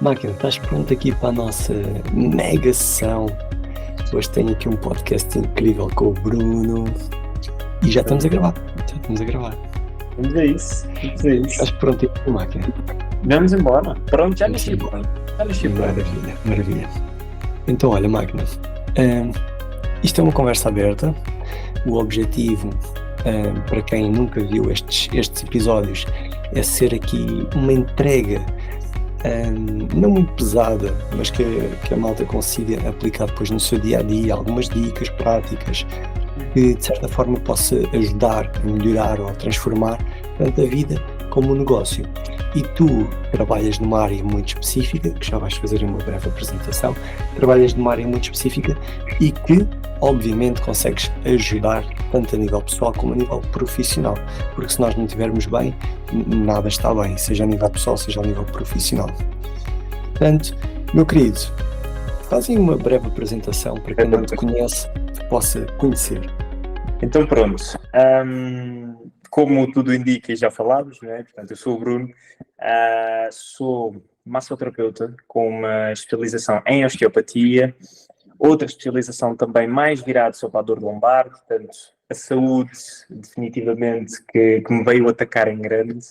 Máquina, estás pronto aqui para a nossa mega sessão? Hoje tenho aqui um podcast incrível com o Bruno e já estamos a gravar. Vamos a isso. Estás pronto aqui, Máquina? Vamos embora. Pronto, já Vamos nasci embora. pronto. Maravilha. Então, olha, Máquina, isto é uma conversa aberta. O objetivo, para quem nunca viu estes episódios, é ser aqui uma entrega não muito pesada, mas que a malta consiga aplicar depois no seu dia-a-dia, algumas dicas práticas que de certa forma possa ajudar a melhorar ou a transformar tanto a vida como o negócio. E tu trabalhas numa área muito específica, que já vais fazer uma breve apresentação, trabalhas numa área muito específica e que obviamente consegues ajudar tanto a nível pessoal como a nível profissional, porque se nós não estivermos bem, nada está bem, seja a nível pessoal, seja a nível profissional. Portanto, meu querido, fazem uma breve apresentação para quem não te conhece, possa conhecer. Então pronto. Como tudo indica e já falámos, né? Portanto, eu sou o Bruno, sou massoterapeuta com uma especialização em osteopatia, outra especialização também mais virada sobre a dor lombar, portanto, a saúde definitivamente que me veio atacar em grande,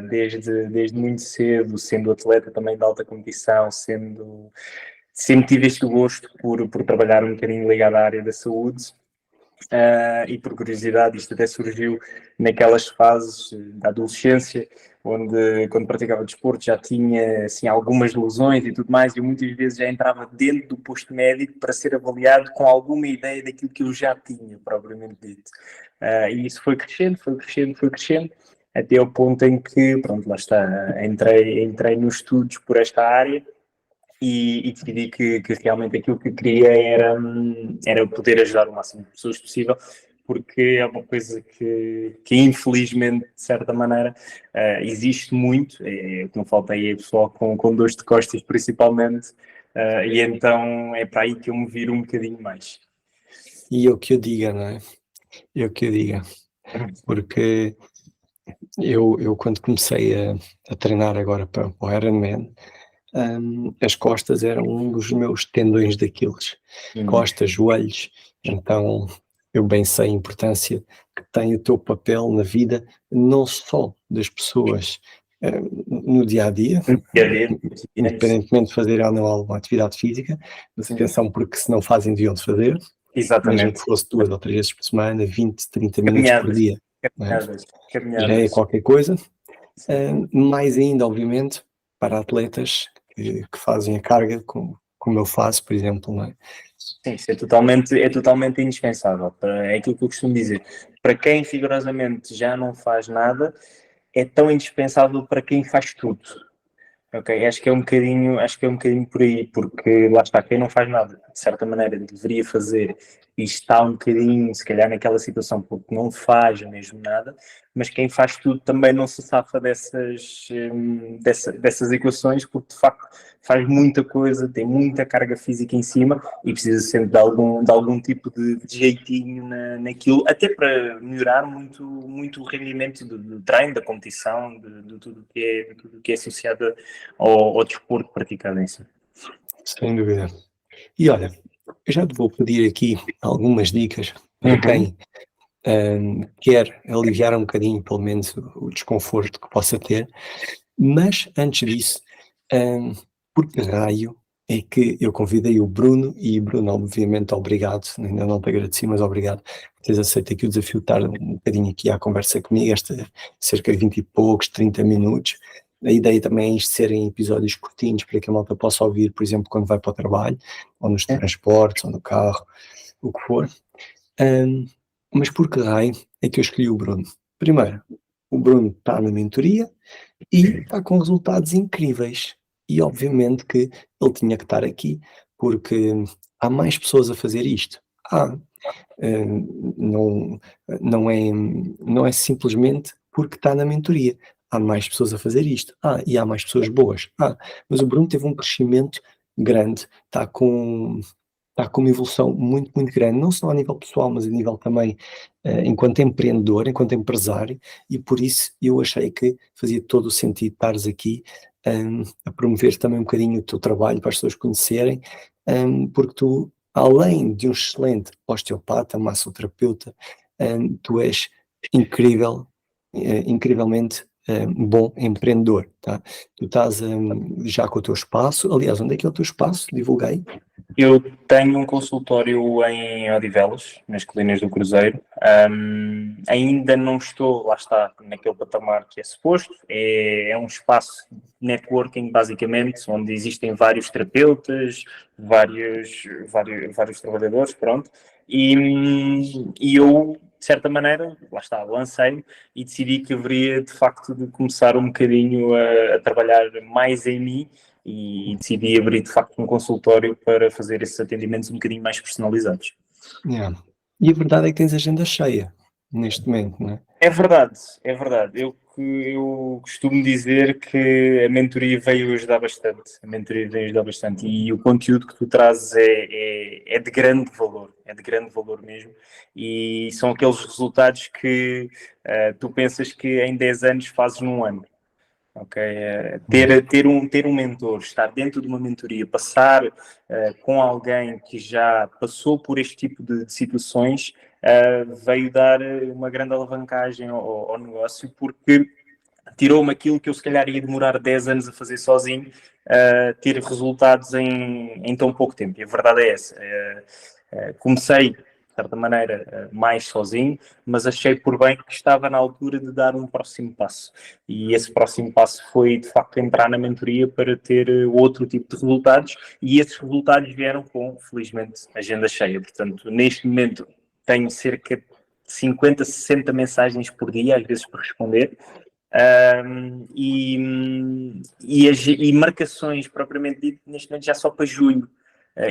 desde muito cedo, sendo atleta também de alta competição, sempre tive este gosto por trabalhar um bocadinho ligado à área da saúde. E por curiosidade, isto até surgiu naquelas fases da adolescência, onde quando praticava desporto já tinha assim, algumas lesões e tudo mais, e eu muitas vezes já entrava dentro do posto médico para ser avaliado com alguma ideia daquilo que eu já tinha, propriamente dito. E isso foi crescendo, até ao ponto em que, pronto, lá está, entrei nos estudos por esta área, e decidi que realmente aquilo que queria era poder ajudar o máximo de pessoas possível, porque é uma coisa que infelizmente, de certa maneira, existe muito, o que não falta aí é pessoal com dores de costas principalmente, e então é para aí que eu me viro um bocadinho mais. E eu que o diga, não é? Porque eu quando comecei a treinar agora para o Ironman, as costas eram um dos meus tendões daqueles, costas, joelhos, então eu bem sei a importância que tem o teu papel na vida, não só das pessoas no dia-a-dia, independentemente de fazer ou não alguma atividade física, mas atenção, porque se não fazem deviam de fazer, mesmo que fosse 2 ou 3 vezes por semana, 20, 30 minutos por dia, caminhadas. já é qualquer coisa. Mais ainda, obviamente, para atletas que fazem a carga como eu faço, por exemplo, não é? Sim, isso é totalmente indispensável. É aquilo que eu costumo dizer. Para quem rigorosamente já não faz nada, é tão indispensável para quem faz tudo. Ok, acho que é um bocadinho por aí, porque lá está, quem não faz nada, de certa maneira, deveria fazer e está um bocadinho, se calhar, naquela situação, porque não faz mesmo nada, mas quem faz tudo também não se safa dessas equações, porque de facto faz muita coisa, tem muita carga física em cima e precisa sempre de algum tipo de jeitinho naquilo, até para melhorar muito o rendimento do treino, da competição, de tudo que é associado ao desporto praticado em si. Sem dúvida. E olha, eu já te vou pedir aqui algumas dicas para quem quer aliviar um bocadinho, pelo menos, o desconforto que possa ter, mas antes disso, por que raio é que eu convidei o Bruno, e Bruno, obviamente, obrigado, ainda não te agradeci, mas obrigado por teres aceito aqui o desafio de estar um bocadinho aqui à conversa comigo, cerca de 20 e poucos, 30 minutos. A ideia também é isto serem episódios curtinhos para que a malta possa ouvir, por exemplo, quando vai para o trabalho, ou nos transportes, ou no carro, o que for. Mas por que raio é que eu escolhi o Bruno? Primeiro, o Bruno está na mentoria e está com resultados incríveis. E obviamente que ele tinha que estar aqui, porque há mais pessoas a fazer isto. Não é simplesmente porque está na mentoria. Há mais pessoas a fazer isto. E há mais pessoas boas. Mas o Bruno teve um crescimento grande, está com uma evolução muito, muito grande, não só a nível pessoal, mas a nível também enquanto empreendedor, enquanto empresário, e por isso eu achei que fazia todo o sentido estares aqui a promover também um bocadinho o teu trabalho para as pessoas conhecerem, porque tu, além de um excelente osteopata, massoterapeuta, tu és incrível, incrivelmente bom empreendedor, tá? Tu estás já com o teu espaço. Aliás, onde é que é o teu espaço? Divulguei. Eu tenho um consultório em Odivelas, nas Colinas do Cruzeiro. Ainda não estou, lá está, naquele patamar que é suposto. É um espaço de networking, basicamente, onde existem vários terapeutas, vários trabalhadores, pronto. E eu, de certa maneira, lá está, lancei-me e decidi que haveria, de facto, de começar um bocadinho a trabalhar mais em mim e decidi abrir de facto um consultório para fazer esses atendimentos um bocadinho mais personalizados. Yeah. E a verdade é que tens agenda cheia neste momento, não é? É verdade, é verdade. Eu costumo dizer que a mentoria veio ajudar bastante. A mentoria veio ajudar bastante e o conteúdo que tu trazes é de grande valor, é de grande valor mesmo. E são aqueles resultados que tu pensas que em 10 anos fazes num ano. Ok, ter um mentor, estar dentro de uma mentoria, passar com alguém que já passou por este tipo de situações, veio dar uma grande alavancagem ao negócio, porque tirou-me aquilo que eu se calhar ia demorar 10 anos a fazer sozinho, ter resultados em tão pouco tempo. E a verdade é essa. Comecei de certa maneira, mais sozinho, mas achei por bem que estava na altura de dar um próximo passo. E esse próximo passo foi, de facto, entrar na mentoria para ter outro tipo de resultados, e esses resultados vieram com, felizmente, agenda cheia. Portanto, neste momento, tenho cerca de 50, 60 mensagens por dia, às vezes, para responder. E marcações, propriamente dito, neste momento já só para junho.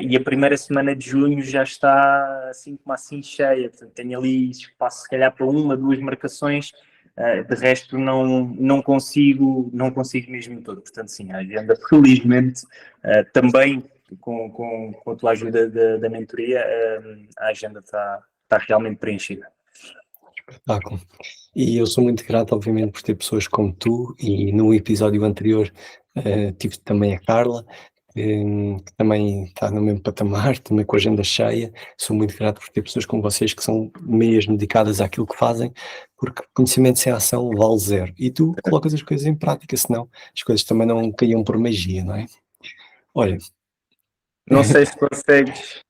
E a primeira semana de junho já está assim como assim cheia. Portanto, tenho ali espaço se calhar para uma, duas marcações, de resto não consigo mesmo todo. Portanto, sim, a agenda, felizmente, também com a tua ajuda da mentoria, a agenda está realmente preenchida. Espetáculo. E eu sou muito grato, obviamente, por ter pessoas como tu, e no episódio anterior tive também a Carla, que também está no mesmo patamar, também com a agenda cheia. Sou muito grato por ter pessoas como vocês que são mesmo dedicadas àquilo que fazem, porque conhecimento sem ação vale zero. E tu colocas as coisas em prática, senão as coisas também não caíam por magia, não é? Olha, Não sei se consegues.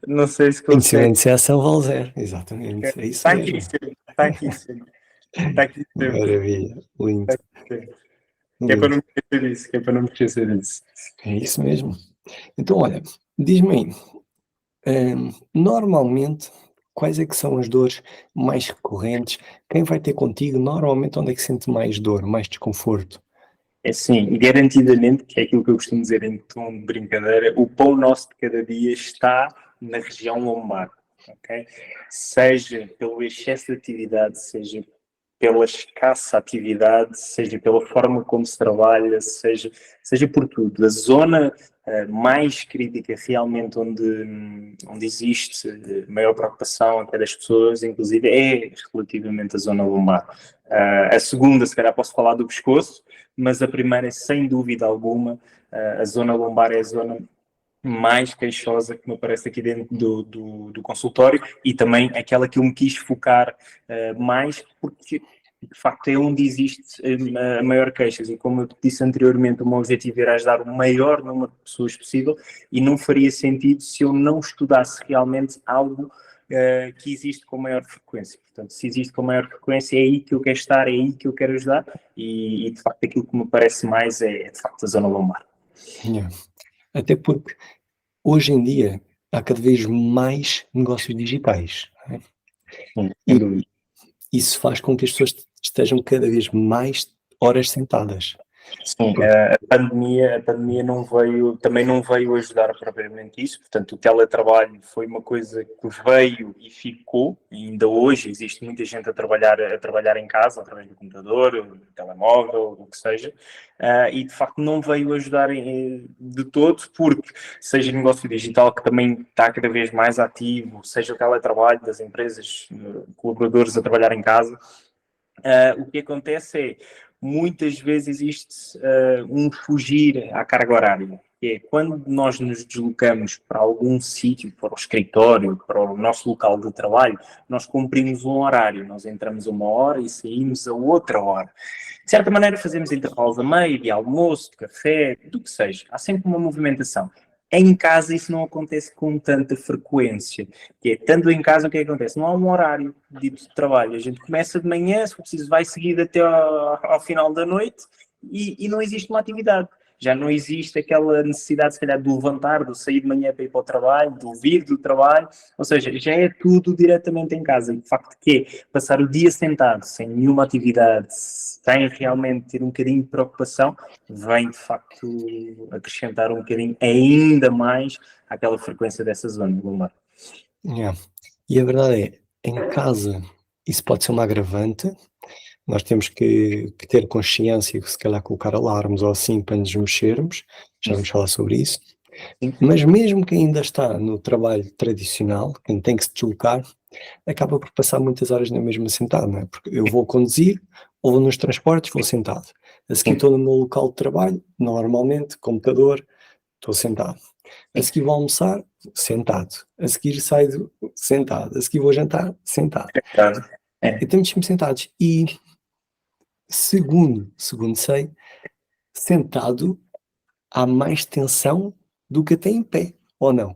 Não sei se consegue. conhecimento sem ação vale zero, exatamente, é isso Está aqui mesmo. sempre. Está aqui sempre. Está aqui sempre. Maravilha, lindo, Que é para lindo. não me esquecer disso. Que é para não me esquecer disso. É isso mesmo. Então, olha, diz-me aí, normalmente, quais é que são as dores mais recorrentes? Quem vai ter contigo, normalmente, onde é que sente mais dor, mais desconforto? É assim, garantidamente, que é aquilo que eu costumo dizer em tom de brincadeira, o pão nosso de cada dia está na região lombar. Okay? Seja pelo excesso de atividade, seja pela escassa atividade, seja pela forma como se trabalha, seja por tudo. A zona mais crítica realmente onde existe maior preocupação até das pessoas, inclusive, é relativamente a zona lombar. A segunda, se calhar posso falar do pescoço, mas a primeira, sem dúvida alguma, a zona lombar é a zona mais queixosa que me aparece aqui dentro do consultório, e também aquela que eu me quis focar mais, porque de facto é onde existe a maior queixas, e como eu disse anteriormente, o meu objetivo era ajudar o maior número de pessoas possível, e não faria sentido se eu não estudasse realmente algo que existe com maior frequência. Portanto, se existe com maior frequência, é aí que eu quero estar, é aí que eu quero ajudar, e de facto aquilo que me parece mais é de facto a zona lombar. Yeah. Até porque hoje em dia há cada vez mais negócios digitais, não é? Sim, sem E dúvida. isso faz com que as pessoas estejam cada vez mais horas sentadas. Sim, Porque, a pandemia também não veio ajudar propriamente isso. Portanto, o teletrabalho foi uma coisa que veio e ficou, e ainda hoje existe muita gente a trabalhar em casa, através do computador, do telemóvel, o que seja, e de facto não veio ajudar de todo, porque seja o negócio digital, que também está cada vez mais ativo, seja o teletrabalho das empresas, colaboradores a trabalhar em casa, o que acontece é, muitas vezes existe um fugir à carga horária. Que é quando nós nos deslocamos para algum sítio, para o escritório, para o nosso local de trabalho, nós cumprimos um horário, nós entramos a 1 hora e saímos a outra hora. De certa maneira fazemos intervalos a meio, de almoço, de café, do que seja. Há sempre uma movimentação. Em casa isso não acontece com tanta frequência. Que é, tanto em casa, o que é que acontece? Não há um horário dito de trabalho. A gente começa de manhã, se for preciso, vai seguir até ao final da noite e não existe uma atividade. Já não existe aquela necessidade, se calhar, de levantar, de sair de manhã para ir para o trabalho, de vir do trabalho. Ou seja, já é tudo diretamente em casa. E o facto que é passar o dia sentado, sem nenhuma atividade, sem realmente ter um bocadinho de preocupação, vem, de facto, acrescentar um bocadinho ainda mais àquela frequência dessa zona lumbar. Yeah. E a verdade é, em casa, isso pode ser uma agravante. Nós temos que ter consciência, que se calhar colocar alarmes ou assim para nos mexermos, já vamos falar sobre isso. Sim. Mas mesmo quem ainda está no trabalho tradicional, quem tem que se deslocar, acaba por passar muitas horas na mesma sentado, não é? Porque eu vou conduzir, ou vou nos transportes, vou sentado. A seguir estou no meu local de trabalho, normalmente, computador, estou sentado. A seguir vou almoçar, sentado. A seguir saio sentado. A seguir vou jantar, sentado. É. E estamos sempre sentados. E segundo sei, sentado há mais tensão do que até em pé, ou não?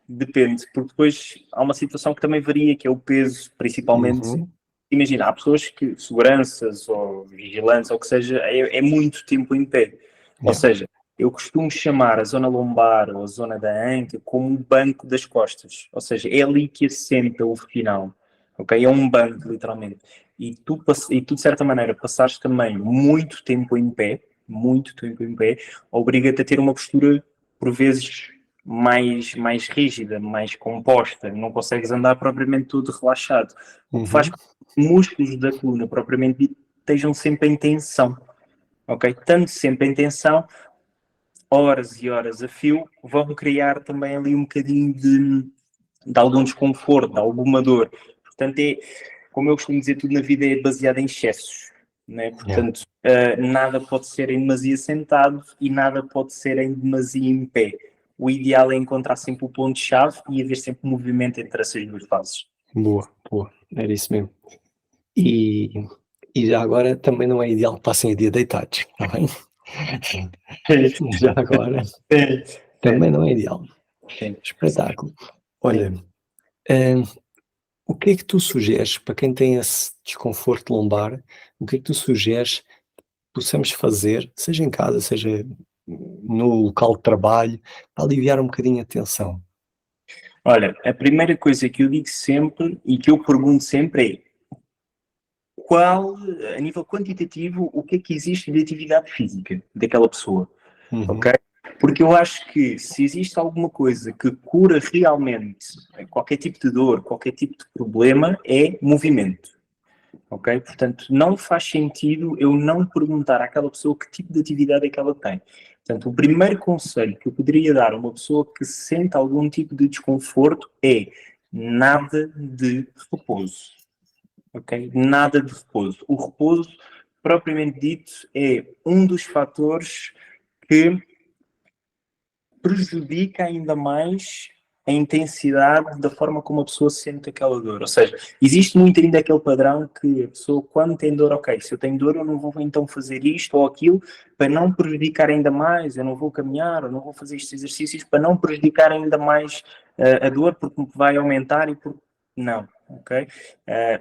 Depende, porque depois há uma situação que também varia, que é o peso, principalmente. Uhum. Imagina, há pessoas que, seguranças ou vigilantes, ou o que seja, é muito tempo em pé. Ou seja, eu costumo chamar a zona lombar ou a zona da anca como o banco das costas. Ou seja, é ali que assenta o final. Ok? É um banco, literalmente. E tu, de certa maneira, passares também muito tempo em pé, obriga-te a ter uma postura, por vezes, mais rígida, mais composta. Não consegues andar propriamente todo relaxado. O que faz com que os músculos da coluna, propriamente dito, estejam sempre em tensão. Ok? Tanto sempre em tensão, horas e horas a fio, vão criar também ali um bocadinho de algum desconforto, de alguma dor. Portanto, como eu costumo dizer, tudo na vida é baseado em excessos. Né? Portanto, nada pode ser em demasia sentado e nada pode ser em demasia em pé. O ideal é encontrar sempre o ponto-chave e haver sempre movimento entre essas duas fases. Boa, era isso mesmo. E já agora também não é ideal que passem a dia deitados, está bem? Já agora também não é ideal. Espetáculo. Olha, o que é que tu sugeres para quem tem esse desconforto lombar? O que é que tu sugeres que possamos fazer, seja em casa, seja no local de trabalho, para aliviar um bocadinho a tensão? Olha, a primeira coisa que eu digo sempre e que eu pergunto sempre é a nível quantitativo, o que é que existe de atividade física daquela pessoa, ok? Porque eu acho que se existe alguma coisa que cura realmente qualquer tipo de dor, qualquer tipo de problema, é movimento, ok? Portanto, não faz sentido eu não perguntar àquela pessoa que tipo de atividade é que ela tem. Portanto, o primeiro conselho que eu poderia dar a uma pessoa que sente algum tipo de desconforto é nada de repouso. Okay? Nada de repouso. O repouso, propriamente dito, é um dos fatores que prejudica ainda mais a intensidade da forma como a pessoa sente aquela dor. Ou seja, existe muito ainda aquele padrão que a pessoa, quando tem dor, ok, se eu tenho dor, eu não vou então fazer isto ou aquilo para não prejudicar ainda mais, eu não vou caminhar, eu não vou fazer estes exercícios para não prejudicar ainda mais a dor, porque vai aumentar e porque... Não, ok?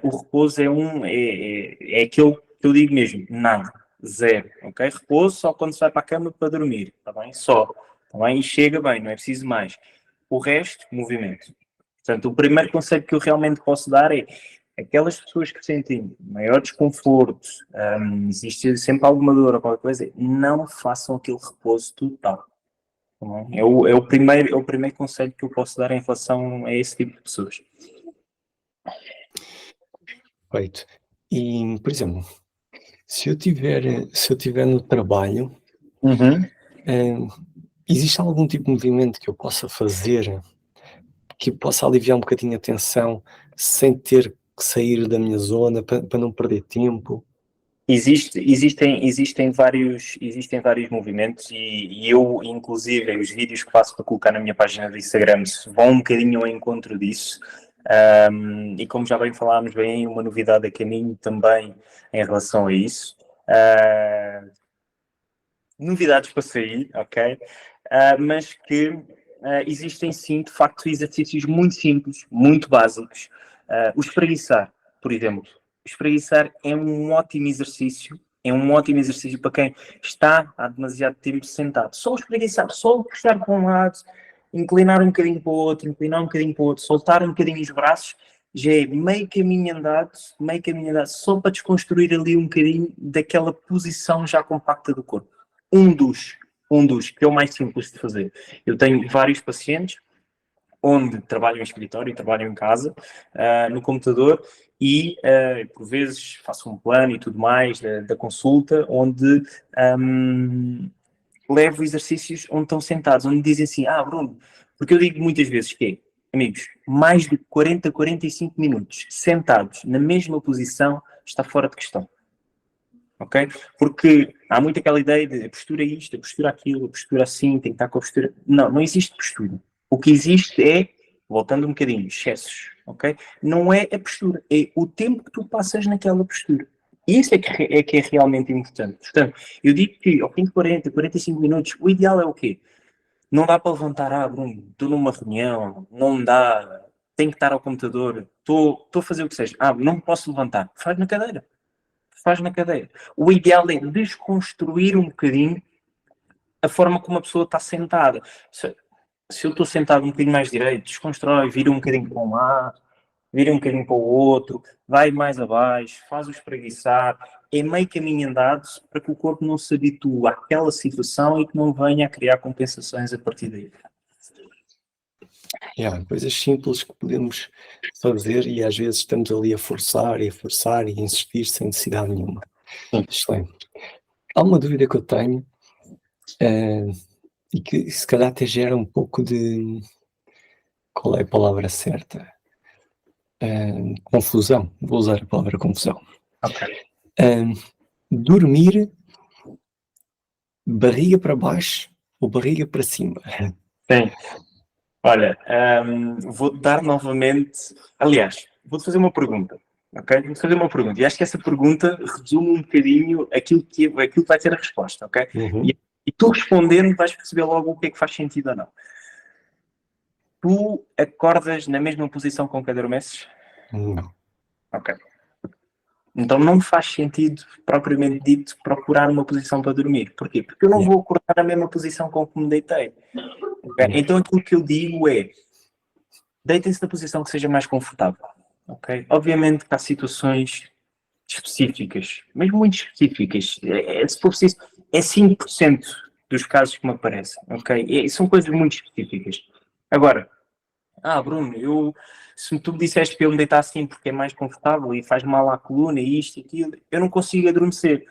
O repouso é aquilo que eu digo mesmo, nada, zero, ok? Repouso só quando se vai para a cama para dormir, está bem? Só, está bem? E chega bem, não é preciso mais. O resto, movimento. Portanto, o primeiro conselho que eu realmente posso dar é aquelas pessoas que sentem maior desconforto, existe sempre alguma dor ou qualquer coisa, não façam aquele repouso total. É o primeiro conselho que eu posso dar em relação a esse tipo de pessoas. Perfeito. E, por exemplo, se eu tiver no trabalho, existe algum tipo de movimento que eu possa fazer que possa aliviar um bocadinho a tensão sem ter sair da minha zona para não perder tempo? Existem vários movimentos e eu, inclusive, os vídeos que faço para colocar na minha página do Instagram vão um bocadinho ao encontro disso. E como já bem falámos, vem uma novidade a caminho também em relação a isso. Novidades para sair, ok? Mas que existem sim, de facto, exercícios muito simples, muito básicos. O espreguiçar, por exemplo. Espreguiçar é um ótimo exercício para quem está há demasiado tempo sentado. Só espreguiçar, só puxar para um lado, inclinar um bocadinho para o outro, soltar um bocadinho os braços, já é meio caminho andado, só para desconstruir ali um bocadinho daquela posição já compacta do corpo. Um dos, que é o mais simples de fazer. Eu tenho vários pacientes onde trabalham em escritório, trabalham em casa, no computador, e por vezes faço um plano e tudo mais da consulta, onde levo exercícios onde estão sentados, onde dizem assim, Bruno, porque eu digo muitas vezes que, amigos, mais de 40, 45 minutos sentados na mesma posição está fora de questão. Ok? Porque há muito aquela ideia de a postura é isto, a postura aquilo, a postura assim, tem que estar com a postura... Não existe postura. O que existe é, voltando um bocadinho, excessos, ok? Não é a postura, é o tempo que tu passas naquela postura. E isso é que é realmente importante. Portanto, eu digo que ao fim de 40, 45 minutos, o ideal é o quê? Não dá para levantar, Bruno, estou numa reunião, não dá, tenho que estar ao computador, estou a fazer o que seja. Não posso levantar. Faz na cadeira. O ideal é desconstruir um bocadinho a forma como a pessoa está sentada. Se eu estou sentado um bocadinho mais direito, desconstrói, vira um bocadinho para um lado, vira um bocadinho para o outro, vai mais abaixo, faz o espreguiçar, é meio caminho andado para que o corpo não se habitue àquela situação e que não venha a criar compensações a partir daí. Coisas simples que podemos fazer e às vezes estamos ali a forçar e insistir sem necessidade nenhuma. Excelente. Há uma dúvida que eu tenho e que se calhar até gera um pouco de... Qual é a palavra certa? Confusão. Vou usar a palavra confusão. Ok. Dormir barriga para baixo ou barriga para cima? Sim. Olha, vou-te dar novamente... Aliás, vou-te fazer uma pergunta. Ok? Vou-te fazer uma pergunta. E acho que essa pergunta resume um bocadinho aquilo que vai ser a resposta, ok? Uhum. E tu respondendo vais perceber logo o que é que faz sentido ou não. Tu acordas na mesma posição com que adormeces? Não. Ok. Então não faz sentido, propriamente dito, procurar uma posição para dormir. Porquê? Porque eu não vou acordar na mesma posição com que me deitei. Okay? Então aquilo que eu digo é, deitem-se na posição que seja mais confortável. Okay? Obviamente que há situações específicas, mesmo muito específicas. Se for preciso, é 5% dos casos que me aparecem. Okay? São coisas muito específicas. Agora, Bruno, se tu me disseste para eu me deitar assim porque é mais confortável e faz mal à coluna e isto e aquilo, eu não consigo adormecer.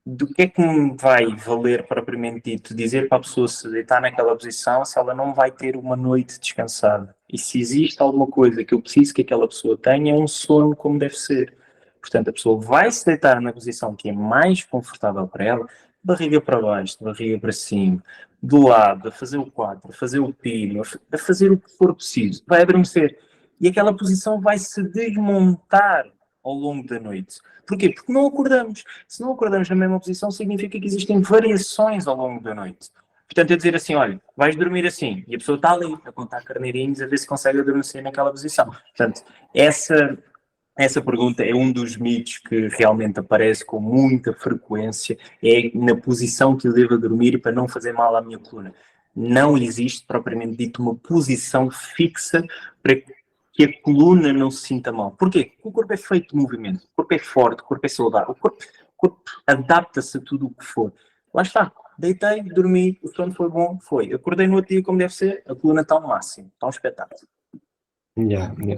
Do que é que me vai valer propriamente dito dizer para a pessoa se deitar naquela posição se ela não vai ter uma noite descansada? E se existe alguma coisa que eu preciso que aquela pessoa tenha, é um sono como deve ser. Portanto, a pessoa vai se deitar na posição que é mais confortável para ela, barriga para baixo, barriga para cima, do lado, a fazer o quadro, a fazer o pino, a fazer o que for preciso. Vai adormecer. E aquela posição vai se desmontar ao longo da noite. Porquê? Porque não acordamos. Se não acordamos na mesma posição, significa que existem variações ao longo da noite. Portanto, eu dizer assim, olha, vais dormir assim, e a pessoa está ali a contar carneirinhos a ver se consegue adormecer naquela posição. Portanto, essa pergunta é um dos mitos que realmente aparece com muita frequência, é na posição que eu devo dormir para não fazer mal à minha coluna. Não existe, propriamente dito, uma posição fixa para que a coluna não se sinta mal. Porquê? Porque o corpo é feito de movimento, o corpo é forte, o corpo é saudável, o corpo adapta-se a tudo o que for. Lá está, deitei, dormi, o sono foi bom, foi. Acordei no outro dia como deve ser, a coluna está ao máximo, está um espetáculo.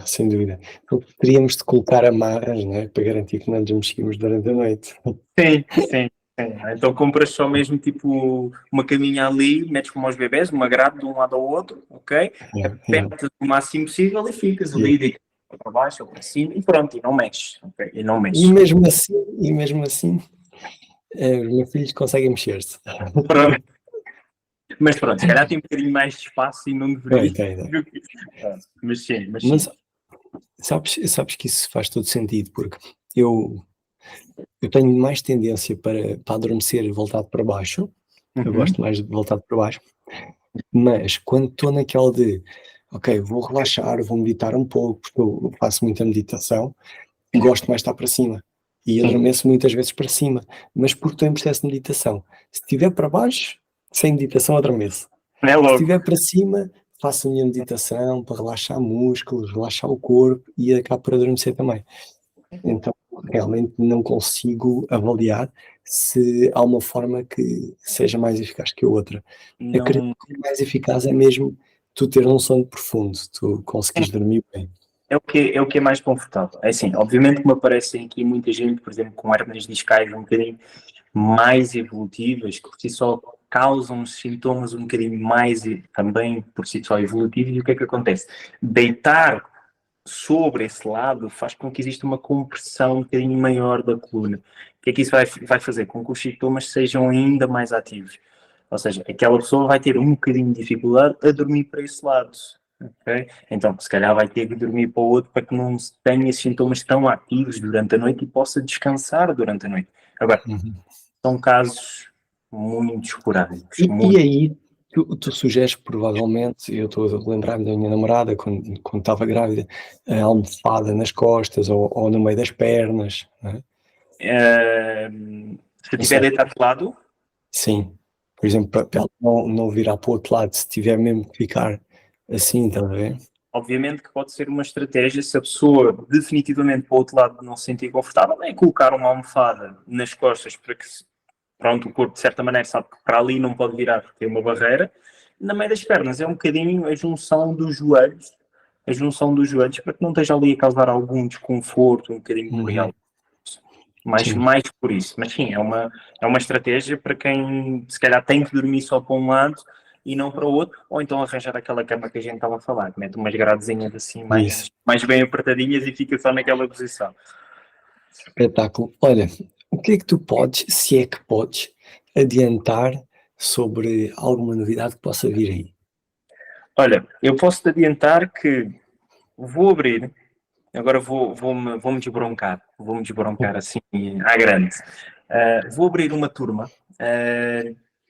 Sem dúvida. Então, teríamos de colocar amarras, não é? Para garantir que não nos mexemos durante a noite. Sim. Então compras só mesmo tipo uma caminha ali, metes como aos bebés, uma grade de um lado ao outro, ok? Apertas o máximo possível e ficas ali. ou para baixo, ou para cima, e pronto, e não mexe, ok? E não E mexe. mesmo assim, os meus filhos conseguem mexer-se. Pronto. Mas pronto, se calhar tem um bocadinho mais de espaço e não deveria. Tem. Mas sim, mas sim. Mas sabes que isso faz todo sentido, porque eu, eu tenho mais tendência para adormecer voltado para baixo. Eu Uhum. gosto mais de voltado para baixo. Mas quando estou naquela de, ok, vou relaxar, vou meditar um pouco, porque eu faço muita meditação, gosto mais de estar para cima. E Sim, adormeço muitas vezes para cima, mas porque estou em processo de meditação. Se estiver para baixo, sem meditação, adormeço. é Se logo. estiver para cima, faço a minha meditação para relaxar músculos, relaxar o corpo e acabo por adormecer também. Então, realmente não consigo avaliar se há uma forma que seja mais eficaz que a outra. Acredito Não, que o mais eficaz é mesmo tu ter um sono profundo, tu conseguires dormir bem. é o que é mais confortável. É assim, obviamente que me aparecem aqui muita gente, por exemplo, com hérnias discais um bocadinho mais evolutivas, que por si só causam sintomas um bocadinho mais também por si só evolutivos, e o que acontece? Deitar sobre esse lado faz com que exista uma compressão um bocadinho maior da coluna. O que é que isso vai fazer? Com que os sintomas sejam ainda mais ativos. Ou seja, aquela pessoa vai ter um bocadinho de dificuldade a dormir para esse lado. Okay? Então, se calhar vai ter que dormir para o outro para que não tenha esses sintomas tão ativos durante a noite e possa descansar durante a noite. Agora, Uhum. são casos muito esporádicos. E aí, tu sugeres provavelmente, eu estou a lembrar-me da minha namorada, quando estava grávida, a almofada nas costas ou no meio das pernas, não é? Se Não estiver sei. deitado de lado, Sim. Por exemplo, para ela não virar para o outro lado, se tiver mesmo que ficar assim, estás a ver? obviamente que pode ser uma estratégia, se a pessoa definitivamente para o outro lado não se sentir confortável, é colocar uma almofada nas costas para que, pronto, o corpo de certa maneira sabe que para ali não pode virar porque tem uma barreira. Na meio das pernas é um bocadinho a junção dos joelhos para que não esteja ali a causar algum desconforto, um bocadinho por aí Uhum. alto. Mais, Sim. mais por isso. Mas sim, é uma estratégia para quem se calhar tem que dormir só para um lado e não para o outro, ou então arranjar aquela cama que a gente estava a falar, que mete umas gradezinhas assim Isso. mais bem apertadinhas e fica só naquela posição. Espetáculo. Olha, o que é que tu podes, se é que podes, adiantar sobre alguma novidade que possa vir aí? Olha, eu posso te adiantar que vou abrir, agora vou-me desbroncar assim à grande. Vou abrir uma turma,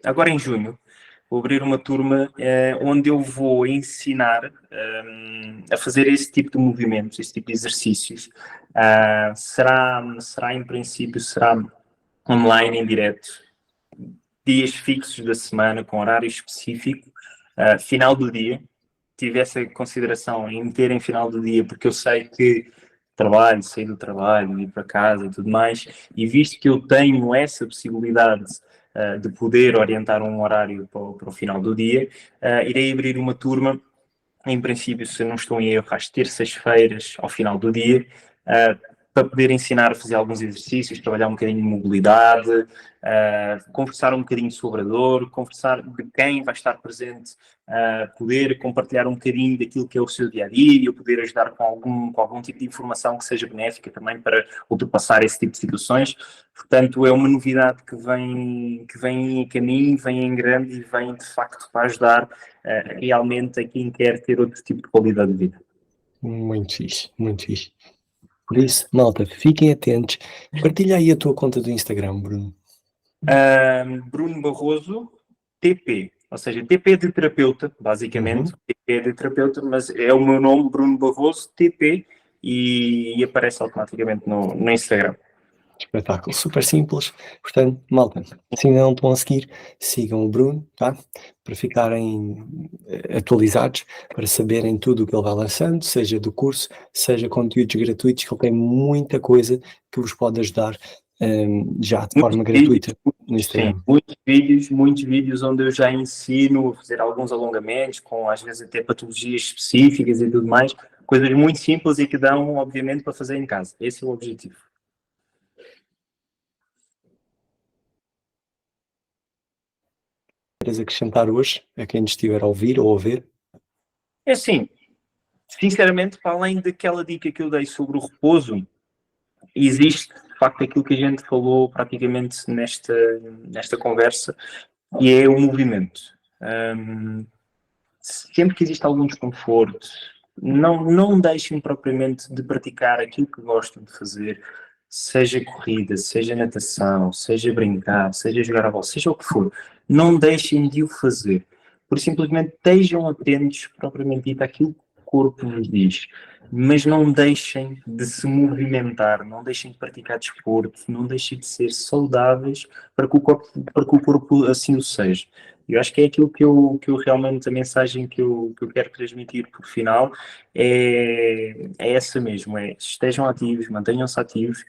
agora em junho, vou abrir uma turma onde eu vou ensinar a fazer esse tipo de movimentos, esse tipo de exercícios. Será em princípio, será online, em direto, dias fixos da semana, com horário específico, final do dia. Tive essa consideração em meter em final do dia, porque eu sei que sair do trabalho, ir para casa e tudo mais, e visto que eu tenho essa possibilidade de poder orientar um horário para o final do dia, irei abrir uma turma, em princípio, se não estou em erro, às terças-feiras, ao final do dia, para poder ensinar a fazer alguns exercícios, trabalhar um bocadinho de mobilidade, conversar um bocadinho sobre a dor, conversar de quem vai estar presente, poder compartilhar um bocadinho daquilo que é o seu dia-a-dia, e eu poder ajudar com algum tipo de informação que seja benéfica também para ultrapassar esse tipo de situações. Portanto, é uma novidade que vem em caminho, vem em grande e vem de facto para ajudar realmente a quem quer ter outro tipo de qualidade de vida. Muito fixe, muito fixe. Por isso, malta, fiquem atentos. Partilha aí a tua conta do Instagram, Bruno. Bruno Barroso, TP, ou seja, TP de terapeuta, basicamente, Uhum. TP de terapeuta, mas é o meu nome, Bruno Barroso, TP, e aparece automaticamente no Instagram. Espetáculo, super simples. Portanto, malta, se ainda não estão a seguir, sigam o Bruno, tá? Para ficarem atualizados, para saberem tudo o que ele vai lançando, seja do curso, seja conteúdos gratuitos, que ele tem muita coisa que vos pode ajudar já de Muitos forma vídeos, gratuita no sim, Instagram. muitos vídeos onde eu já ensino a fazer alguns alongamentos, com às vezes até patologias específicas e tudo mais, coisas muito simples e que dão, obviamente, para fazer em casa. Esse é o objetivo. Queres acrescentar hoje, a quem nos estiver a ouvir ou a ver? É assim, sinceramente, para além daquela dica que eu dei sobre o repouso, existe, de facto, aquilo que a gente falou praticamente nesta conversa, e é o movimento. Sempre que existe algum desconforto, não deixem propriamente de praticar aquilo que gostam de fazer, seja corrida, seja natação, seja brincar, seja jogar a bola, seja o que for. Não deixem de o fazer, porque simplesmente estejam atentos propriamente dito àquilo que o corpo vos diz, mas não deixem de se movimentar, não deixem de praticar desporto, não deixem de ser saudáveis para que o corpo assim o seja. Eu acho que é aquilo que eu realmente, a mensagem que eu quero transmitir por final é essa mesmo, estejam ativos, mantenham-se ativos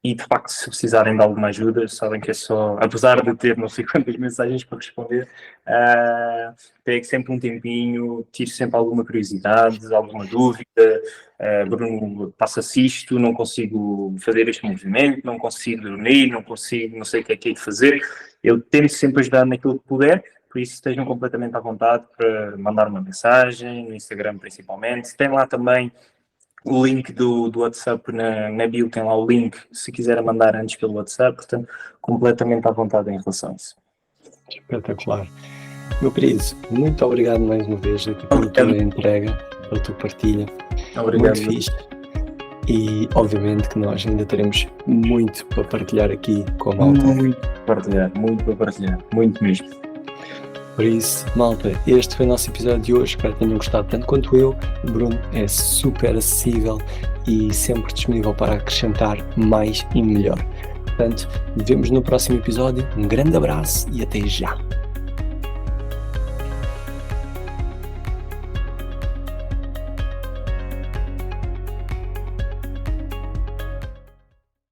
e de facto se precisarem de alguma ajuda, sabem que é só, apesar de ter não sei quantas mensagens para responder, pegue sempre um tempinho, tire sempre alguma curiosidade, alguma dúvida, Bruno, passa-se isto, não consigo fazer este movimento, não consigo dormir, não consigo, não sei o que é de fazer, eu tento sempre ajudar naquilo que puder. Por isso estejam completamente à vontade para mandar uma mensagem, no Instagram principalmente. Tem lá também o link do WhatsApp na bio, tem lá o link, se quiser mandar antes pelo WhatsApp, portanto, completamente à vontade em relação a isso. Espetacular. Meu querido, muito obrigado mais uma vez aqui pela tua entrega, pela tua partilha. Obrigado. Muito fixe. E obviamente que nós ainda teremos muito para partilhar aqui com a malta. Muito para partilhar, muito mesmo. Por isso, malta, este foi o nosso episódio de hoje. Espero que tenham gostado tanto quanto eu. O Bruno é super acessível e sempre disponível para acrescentar mais e melhor. Portanto, nos vemos no próximo episódio. Um grande abraço e até já!